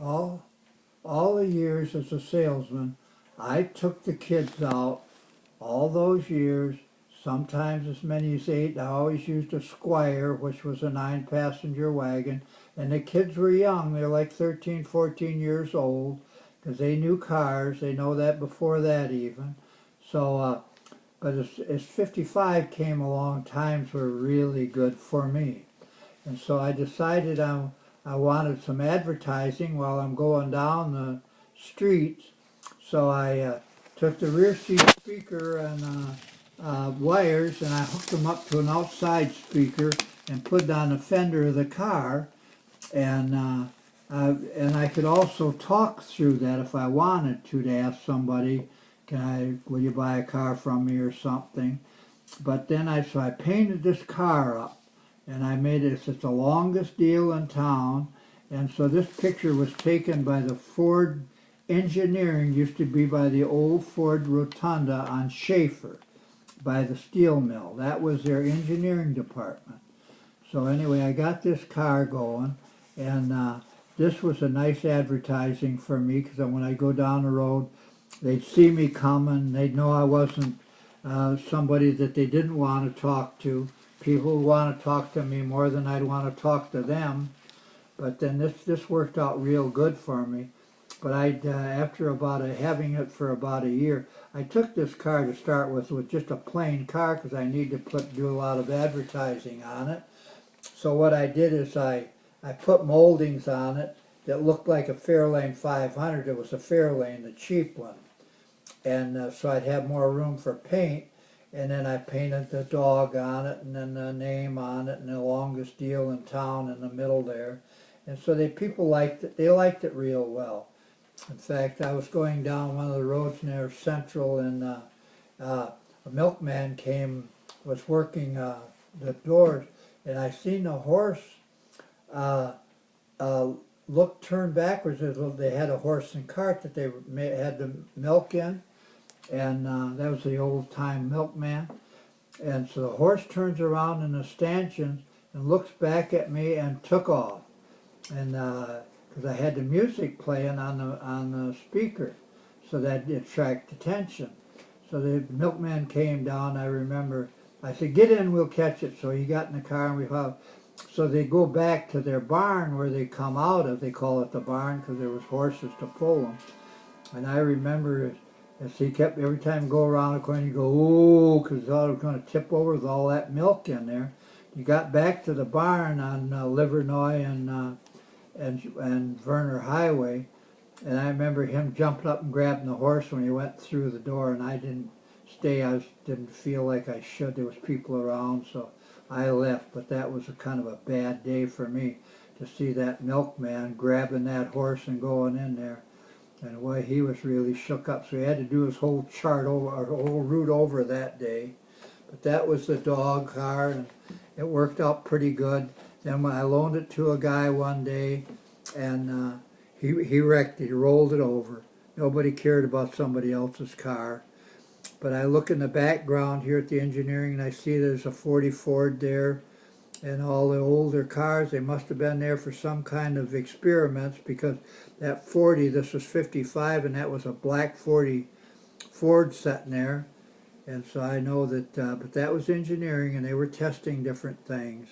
all all the years as a salesman, I took the kids out all those years, sometimes as many as eight. I always used a Squire, which was a 9-passenger wagon, and the kids were young. They're like 13, 14 years old, because they knew cars. They know that before that even. So, but as 55 came along, times were really good for me. And so I decided I wanted some advertising while I'm going down the streets. So I took the rear seat speaker and wires, and I hooked them up to an outside speaker and put it on the fender of the car. And I could also talk through that if I wanted to ask somebody, will you buy a car from me or something? But then so I painted this car up, and I made it, it's the longest deal in town. And so this picture was taken by the Ford Engineering, used to be by the old Ford Rotunda on Schaefer, by the steel mill. That was their engineering department. So anyway, I got this car going, and this was a nice advertising for me, because when I go down the road, they'd see me coming. They'd know I wasn't somebody that they didn't want to talk to. People who want to talk to me more than I'd want to talk to them. But then this worked out real good for me. But after having it for about a year, I took this car to start with just a plain car, because I need to do a lot of advertising on it. So what I did is I put moldings on it that looked like a Fairlane 500. It was a Fairlane, the cheap one. And so I'd have more room for paint. And then I painted the dog on it, and then the name on it, and the longest deal in town in the middle there. And so people liked it. They liked it real well. In fact, I was going down one of the roads near Central, and a milkman was working the doors, and I seen the horse turn backwards. They had a horse and cart that they had the milk in, and that was the old-time milkman. And so the horse turns around in the stanchions and looks back at me and took off. And because I had the music playing on the speaker, so that it attracted attention. So the milkman came down. I remember I said, "Get in, we'll catch it." So he got in the car, and we followed. So they go back to their barn where they come out of. They call it the barn because there was horses to pull them. And I remember as he kept, every time go around the corner, you go, "Ooh," because he thought it was going to tip over with all that milk in there. He got back to the barn on Livernois and Werner Highway, and I remember him jumping up and grabbing the horse when he went through the door, and I didn't stay. Didn't feel like I should. There was people around, so I left. But that was a kind of a bad day for me, to see that milkman grabbing that horse and going in there. And boy, he was really shook up. So he had to do his whole whole route over that day. But that was the dog car, and it worked out pretty good. Then when I loaned it to a guy one day, and he wrecked it. He rolled it over. Nobody cared about somebody else's car. But I look in the background here at the engineering, and I see there's a 40 Ford there, and all the older cars. They must have been there for some kind of experiments, because that 40, this was 55, and that was a black 40 Ford sitting there. And so I know that, but that was engineering, and they were testing different things.